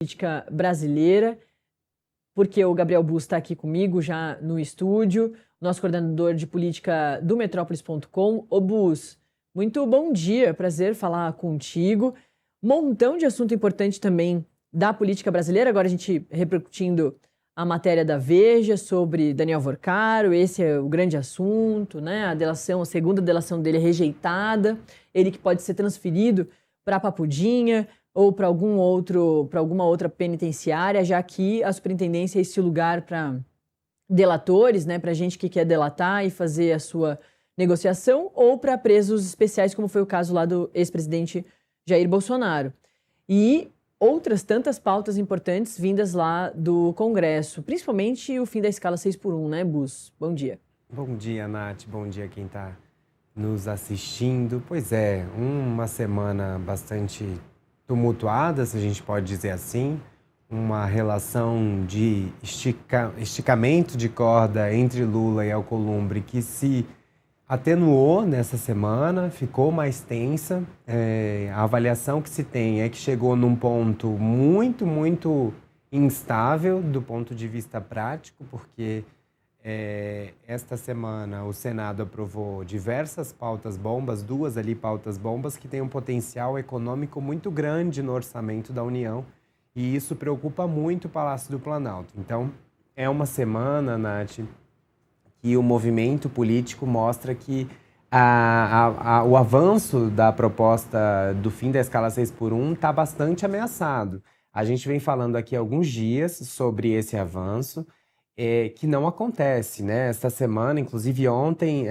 política brasileira, porque o Gabriel Bus está aqui comigo já no estúdio, nosso coordenador de política do Metrópolis.com. Ô Bus, muito bom dia, prazer falar contigo. Montão de assunto importante também da política brasileira, agora a gente repercutindo a matéria da Veja sobre Daniel Vorcaro, esse é o grande assunto, né? A delação, a segunda delação dele é rejeitada, ele que pode ser transferido para Papudinha ou para alguma outra penitenciária, já que a superintendência é esse lugar para delatores, né, para gente que quer delatar e fazer a sua negociação, ou para presos especiais, como foi o caso lá do ex-presidente Jair Bolsonaro. E outras tantas pautas importantes vindas lá do Congresso, principalmente o fim da escala 6x1, né, Bus? Bom dia. Bom dia, Nath. Bom dia quem está nos assistindo. Pois é, uma semana bastante tumultuada, se a gente pode dizer assim. Uma relação de esticamento de corda entre Lula e Alcolumbre que se atenuou nessa semana, ficou mais tensa. A avaliação que se tem é que chegou num ponto muito instável do ponto de vista prático, porque esta semana o Senado aprovou diversas pautas bombas, duas ali pautas bombas, que têm um potencial econômico muito grande no orçamento da União, e isso preocupa muito o Palácio do Planalto. Então, é uma semana, Nath, que o movimento político mostra que o avanço da proposta do fim da escala 6x1 está bastante ameaçado. A gente vem falando aqui há alguns dias sobre esse avanço, que não acontece, né? Esta semana, inclusive ontem,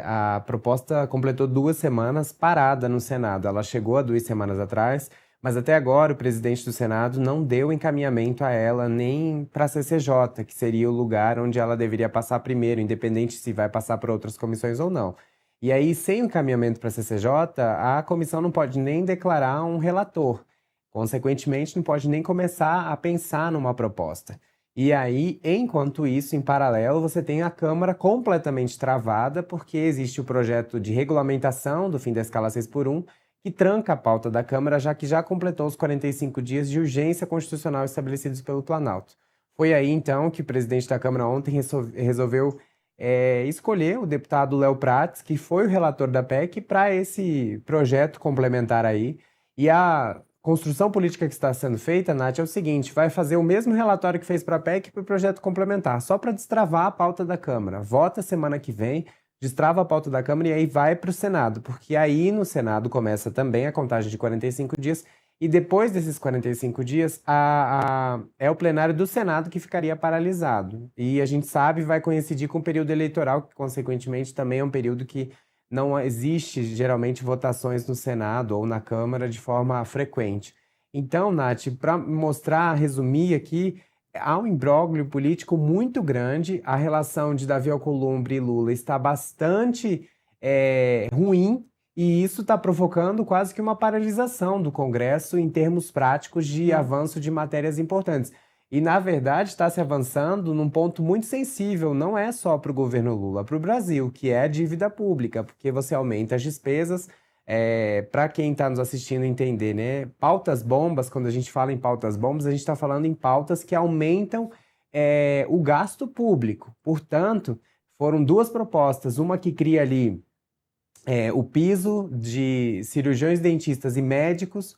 a proposta completou 2 semanas parada no Senado. Ela chegou há 2 semanas atrás, mas até agora o presidente do Senado não deu encaminhamento a ela nem para a CCJ, que seria o lugar onde ela deveria passar primeiro, independente se vai passar para outras comissões ou não. E aí, sem o encaminhamento para a CCJ, a comissão não pode nem declarar um relator. Consequentemente, não pode nem começar a pensar numa proposta. E aí, enquanto isso, em paralelo, você tem a Câmara completamente travada, porque existe o projeto de regulamentação do fim da escala 6x1, que tranca a pauta da Câmara, já que já completou os 45 dias de urgência constitucional estabelecidos pelo Planalto. Foi aí, então, que o presidente da Câmara ontem resolveu escolher o deputado Léo Prates, que foi o relator da PEC, para esse projeto complementar aí. E a construção política que está sendo feita, Nath, é o seguinte: vai fazer o mesmo relatório que fez para a PEC para o projeto complementar, só para destravar a pauta da Câmara. Vota semana que vem, destrava a pauta da Câmara e aí vai para o Senado, porque aí no Senado começa também a contagem de 45 dias, e depois desses 45 dias é o plenário do Senado que ficaria paralisado. E a gente sabe, vai coincidir com o período eleitoral, que consequentemente também é um período que não existe geralmente votações no Senado ou na Câmara de forma frequente. Então, Nath, para mostrar, resumir aqui, há um imbróglio político muito grande. A relação de Davi Alcolumbre e Lula está bastante ruim, e isso está provocando quase que uma paralisação do Congresso em termos práticos de avanço de matérias importantes. E, na verdade, está se avançando num ponto muito sensível, não é só para o governo Lula, para o Brasil, que é a dívida pública, porque você aumenta as despesas. Para quem está nos assistindo entender, né? Pautas bombas, quando a gente fala em pautas bombas, a gente está falando em pautas que aumentam o gasto público. Portanto, foram 2 propostas, uma que cria ali o piso de cirurgiões, dentistas e médicos,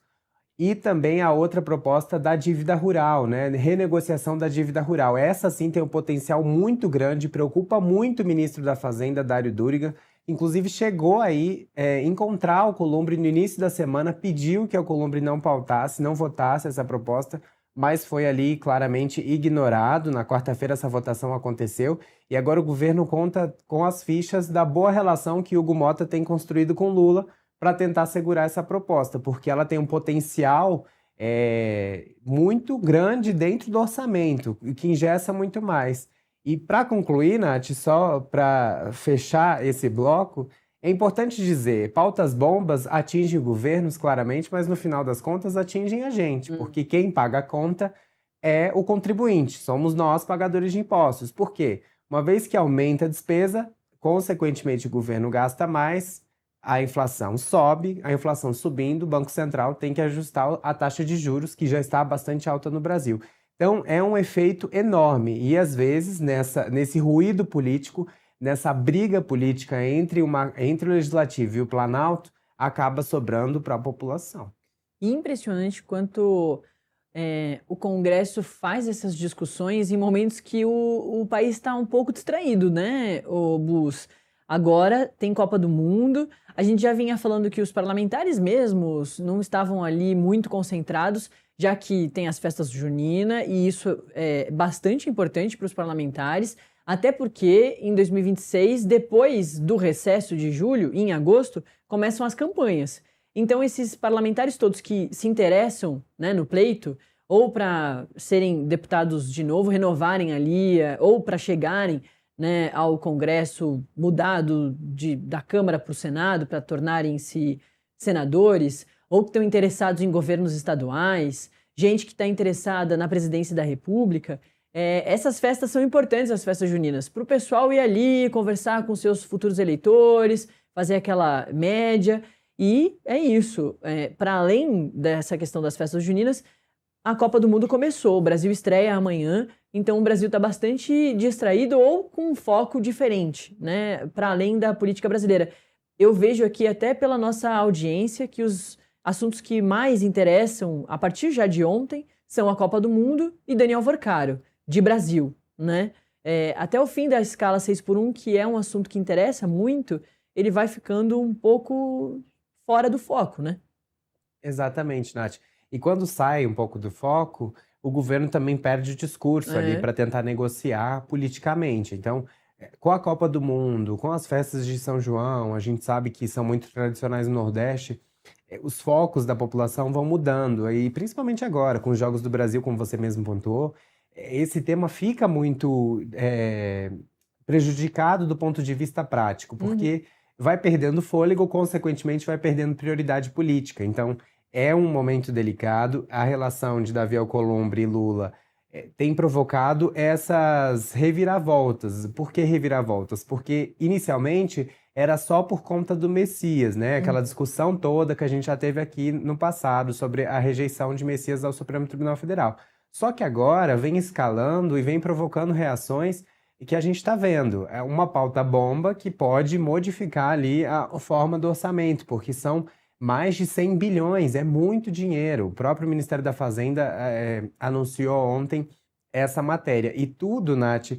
e também a outra proposta da dívida rural, né? Renegociação da dívida rural. Essa sim tem um potencial muito grande, preocupa muito o ministro da Fazenda, Dário Duriga. Inclusive chegou aí encontrar o Alcolumbre no início da semana, pediu que o Alcolumbre não pautasse, não votasse essa proposta, mas foi ali claramente ignorado. Na quarta-feira essa votação aconteceu e agora o governo conta com as fichas da boa relação que Hugo Mota tem construído com Lula para tentar segurar essa proposta, porque ela tem um potencial muito grande dentro do orçamento, que engessa muito mais. E para concluir, Nath, só para fechar esse bloco, é importante dizer, pautas bombas atingem governos claramente, mas no final das contas atingem a gente, porque quem paga a conta é o contribuinte, somos nós pagadores de impostos. Por quê? Uma vez que aumenta a despesa, consequentemente o governo gasta mais, a inflação sobe, a inflação subindo, o Banco Central tem que ajustar a taxa de juros, que já está bastante alta no Brasil. Então, é um efeito enorme e, às vezes, nesse ruído político, nessa briga política entre o Legislativo e o Planalto, acaba sobrando para a população. Impressionante quanto o Congresso faz essas discussões em momentos que o país está um pouco distraído, né, Bus? Agora tem Copa do Mundo, a gente já vinha falando que os parlamentares mesmos não estavam ali muito concentrados, já que tem as festas juninas, e isso é bastante importante para os parlamentares, até porque em 2026, depois do recesso de julho, em agosto, começam as campanhas. Então, esses parlamentares todos que se interessam, né, no pleito, ou para serem deputados de novo, renovarem ali, ou para chegarem, né, ao Congresso mudado da Câmara para o Senado, para tornarem-se senadores, ou que estão interessados em governos estaduais, gente que está interessada na presidência da República, essas festas são importantes, as festas juninas, para o pessoal ir ali, conversar com seus futuros eleitores, fazer aquela média. E é isso, para além dessa questão das festas juninas, a Copa do Mundo começou, o Brasil estreia amanhã, então o Brasil está bastante distraído ou com um foco diferente, né, para além da política brasileira. Eu vejo aqui até pela nossa audiência que os assuntos que mais interessam, a partir já de ontem, são a Copa do Mundo e Daniel Vorcaro, de Brasil, né? Até o fim da escala 6x1, que é um assunto que interessa muito, ele vai ficando um pouco fora do foco, né? Exatamente, Nath. E quando sai um pouco do foco, o governo também perde o discurso ali para tentar negociar politicamente. Então, com a Copa do Mundo, com as festas de São João, a gente sabe que são muito tradicionais no Nordeste, os focos da população vão mudando. E principalmente agora, com os Jogos do Brasil, como você mesmo pontuou, esse tema fica muito prejudicado do ponto de vista prático, porque vai perdendo fôlego, consequentemente vai perdendo prioridade política. Então, é um momento delicado. A relação de Davi Alcolumbre e Lula tem provocado essas reviravoltas. Por que reviravoltas? Porque, inicialmente, era só por conta do Messias, né? Aquela discussão toda que a gente já teve aqui no passado sobre a rejeição de Messias ao Supremo Tribunal Federal. Só que agora vem escalando e vem provocando reações que a gente está vendo. É uma pauta bomba que pode modificar ali a forma do orçamento, porque são mais de 100 bilhões, é muito dinheiro. O próprio Ministério da Fazenda anunciou ontem essa matéria. E tudo, Nath,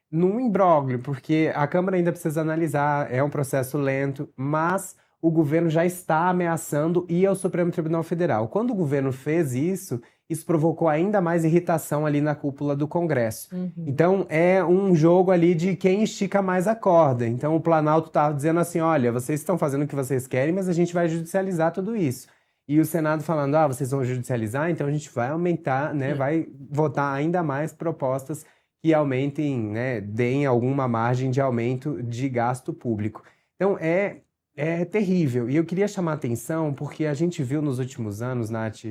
num imbróglio, porque a Câmara ainda precisa analisar, é um processo lento, mas o governo já está ameaçando ir ao Supremo Tribunal Federal. Quando o governo fez isso provocou ainda mais irritação ali na cúpula do Congresso. Então, é um jogo ali de quem estica mais a corda. Então, o Planalto está dizendo assim, olha, vocês estão fazendo o que vocês querem, mas a gente vai judicializar tudo isso. E o Senado falando, vocês vão judicializar, então a gente vai aumentar, né, vai votar ainda mais propostas que aumentem, né, deem alguma margem de aumento de gasto público. Então, é terrível. E eu queria chamar a atenção porque a gente viu nos últimos anos, Nath,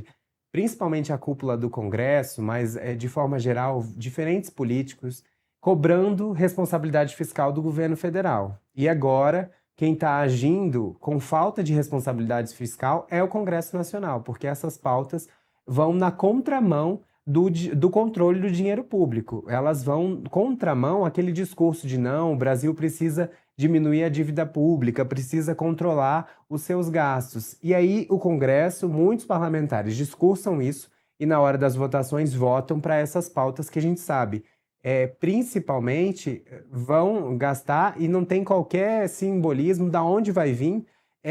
principalmente a cúpula do Congresso, mas de forma geral, diferentes políticos cobrando responsabilidade fiscal do governo federal. E agora, quem está agindo com falta de responsabilidade fiscal é o Congresso Nacional, porque essas pautas vão na contramão do controle do dinheiro público. Elas vão contramão aquele discurso de não, o Brasil precisa diminuir a dívida pública, precisa controlar os seus gastos. E aí o Congresso, muitos parlamentares discursam isso e na hora das votações votam para essas pautas que a gente sabe, principalmente vão gastar e não tem qualquer simbolismo de onde vai vir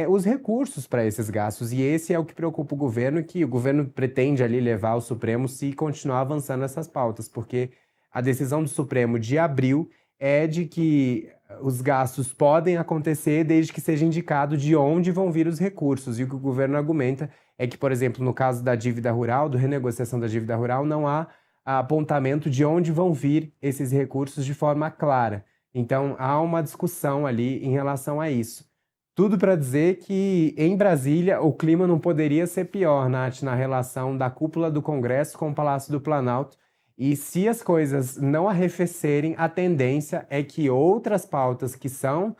os recursos para esses gastos. E esse é o que preocupa o governo, que o governo pretende ali levar ao Supremo se continuar avançando essas pautas, porque a decisão do Supremo de abril é de que os gastos podem acontecer desde que seja indicado de onde vão vir os recursos. E o que o governo argumenta é que, por exemplo, no caso da dívida rural, da renegociação da dívida rural, não há apontamento de onde vão vir esses recursos de forma clara. Então, há uma discussão ali em relação a isso. Tudo para dizer que, em Brasília, o clima não poderia ser pior, Nath, na relação da cúpula do Congresso com o Palácio do Planalto. E se as coisas não arrefecerem, a tendência é que outras pautas que são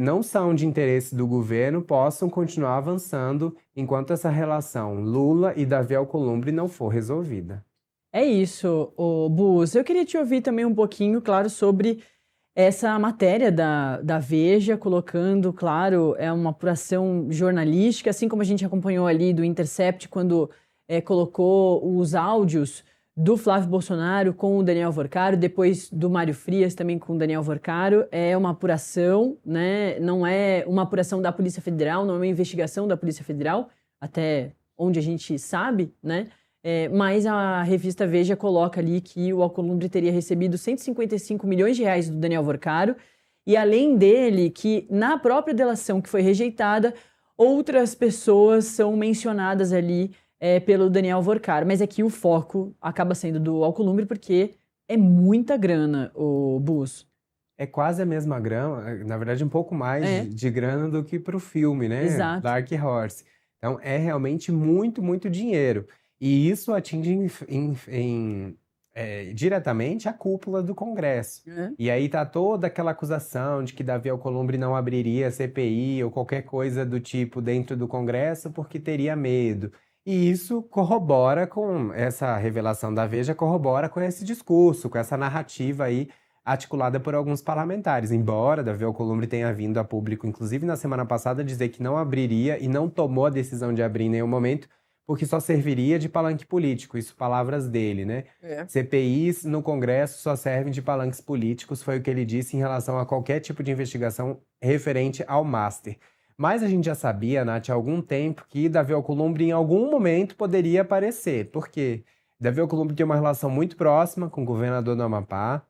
não são de interesse do governo possam continuar avançando enquanto essa relação Lula e Davi Alcolumbre não for resolvida. É isso, Bus. Eu queria te ouvir também um pouquinho, claro, sobre essa matéria da Veja, colocando, claro, é uma apuração jornalística, assim como a gente acompanhou ali do Intercept, quando colocou os áudios do Flávio Bolsonaro com o Daniel Vorcaro, depois do Mário Frias também com o Daniel Vorcaro. É uma apuração, né? Não é uma apuração da Polícia Federal, não é uma investigação da Polícia Federal, até onde a gente sabe, né? Mas a revista Veja coloca ali que o Alcolumbre teria recebido 155 milhões de reais do Daniel Vorcaro e, além dele, que na própria delação que foi rejeitada, outras pessoas são mencionadas ali pelo Daniel Vorcaro. Mas aqui o foco acaba sendo do Alcolumbre porque é muita grana, o Bus. É quase a mesma grana, na verdade um pouco mais de grana do que para o filme, né? Exato. Dark Horse. Então é realmente muito, muito dinheiro. E isso atinge diretamente a cúpula do Congresso. E aí tá toda aquela acusação de que Davi Alcolumbre não abriria CPI ou qualquer coisa do tipo dentro do Congresso porque teria medo. E isso corrobora com essa revelação da Veja, corrobora com esse discurso, com essa narrativa aí articulada por alguns parlamentares. Embora Davi Alcolumbre tenha vindo a público, inclusive na semana passada, dizer que não abriria e não tomou a decisão de abrir em nenhum momento, porque só serviria de palanque político, isso palavras dele, né? CPIs no Congresso só servem de palanques políticos, foi o que ele disse em relação a qualquer tipo de investigação referente ao Master. Mas a gente já sabia, Nath, há algum tempo que Davi Alcolumbre em algum momento poderia aparecer, porque Davi Alcolumbre tem uma relação muito próxima com o governador do Amapá,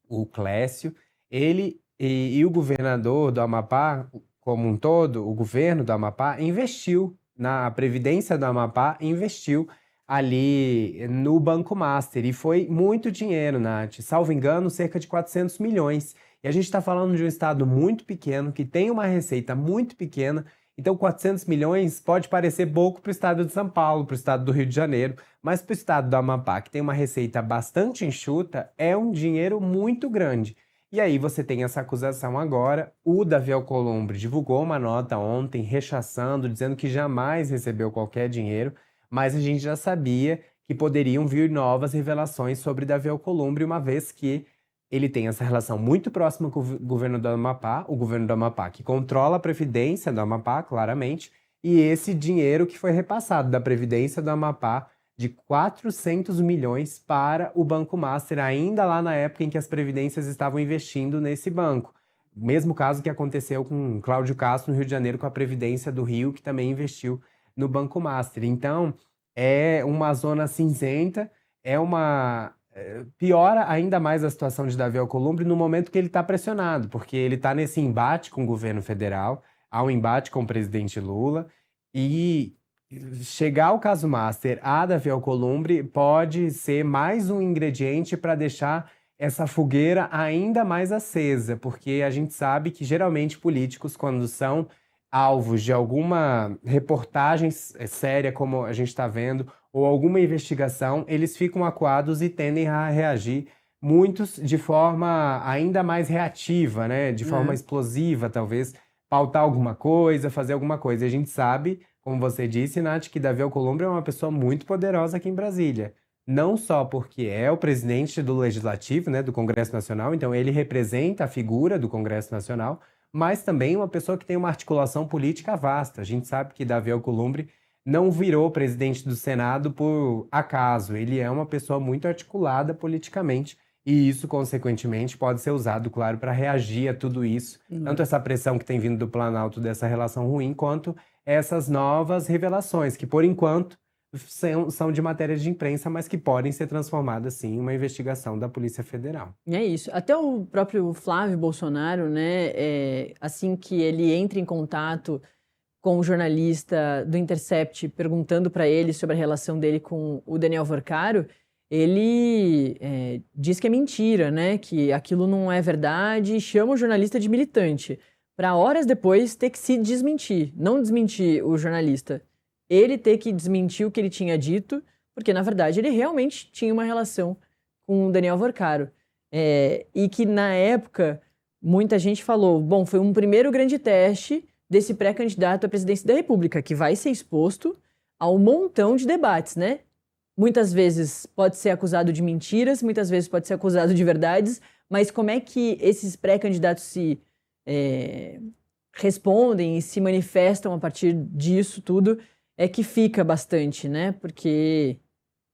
o Clécio. Ele e o governador do Amapá, como um todo, o governo do Amapá, investiu na Previdência do Amapá, investiu ali no Banco Master. E foi muito dinheiro, Nath. Salvo engano, cerca de 400 milhões. E a gente está falando de um estado muito pequeno, que tem uma receita muito pequena. Então, 400 milhões pode parecer pouco para o estado de São Paulo, para o estado do Rio de Janeiro, mas para o estado do Amapá, que tem uma receita bastante enxuta, é um dinheiro muito grande. E aí você tem essa acusação agora. O Davi Alcolumbre divulgou uma nota ontem, rechaçando, dizendo que jamais recebeu qualquer dinheiro, mas a gente já sabia que poderiam vir novas revelações sobre Davi Alcolumbre, uma vez que ele tem essa relação muito próxima com o governo do Amapá, o governo do Amapá que controla a Previdência do Amapá, claramente, e esse dinheiro que foi repassado da Previdência do Amapá de 400 milhões para o Banco Master, ainda lá na época em que as previdências estavam investindo nesse banco. O mesmo caso que aconteceu com Cláudio Castro no Rio de Janeiro com a Previdência do Rio, que também investiu no Banco Master. Então, é uma zona cinzenta, piora ainda mais a situação de Davi Alcolumbre no momento que ele está pressionado, porque ele está nesse embate com o governo federal, há um embate com o presidente Lula, e chegar ao caso Master a Davi Alcolumbre pode ser mais um ingrediente para deixar essa fogueira ainda mais acesa, porque a gente sabe que geralmente políticos, quando são alvos de alguma reportagem séria, como a gente está vendo, ou alguma investigação, eles ficam acuados e tendem a reagir, muitos de forma ainda mais reativa, né? De forma explosiva, talvez, pautar alguma coisa, fazer alguma coisa. E a gente sabe, como você disse, Nath, que Davi Alcolumbre é uma pessoa muito poderosa aqui em Brasília. Não só porque é o presidente do Legislativo, né, do Congresso Nacional, então ele representa a figura do Congresso Nacional, mas também uma pessoa que tem uma articulação política vasta. A gente sabe que Davi Alcolumbre não virou presidente do Senado por acaso. Ele é uma pessoa muito articulada politicamente e isso, consequentemente, pode ser usado, claro, para reagir a tudo isso. Tanto essa pressão que tem vindo do Planalto dessa relação ruim, quanto essas novas revelações, que, por enquanto, são de matéria de imprensa, mas que podem ser transformadas, sim, em uma investigação da Polícia Federal. É isso. Até o próprio Flávio Bolsonaro, né, assim que ele entra em contato com o jornalista do Intercept perguntando para ele sobre a relação dele com o Daniel Vorcaro, ele diz que é mentira, né, que aquilo não é verdade e chama o jornalista de militante, para horas depois ter que se desmentir, não desmentir o jornalista, ele ter que desmentir o que ele tinha dito, porque na verdade ele realmente tinha uma relação com o Daniel Vorcaro. E que na época muita gente falou, bom, foi um primeiro grande teste desse pré-candidato à presidência da República, que vai ser exposto a um montão de debates, né? Muitas vezes pode ser acusado de mentiras, muitas vezes pode ser acusado de verdades, mas como é que esses pré-candidatos se respondem e se manifestam a partir disso tudo é que fica bastante, né? Porque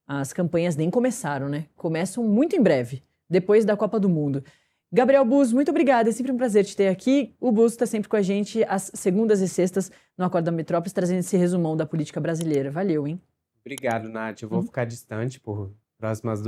as campanhas nem começaram, né? Começam muito em breve, depois da Copa do Mundo. Gabriel Bus, muito obrigada, é sempre um prazer te ter aqui. O Bus está sempre com a gente às segundas e sextas no Acordo da Metrópolis, trazendo esse resumão da política brasileira. Valeu, hein? Obrigado, Nath. Eu vou ficar distante por próximas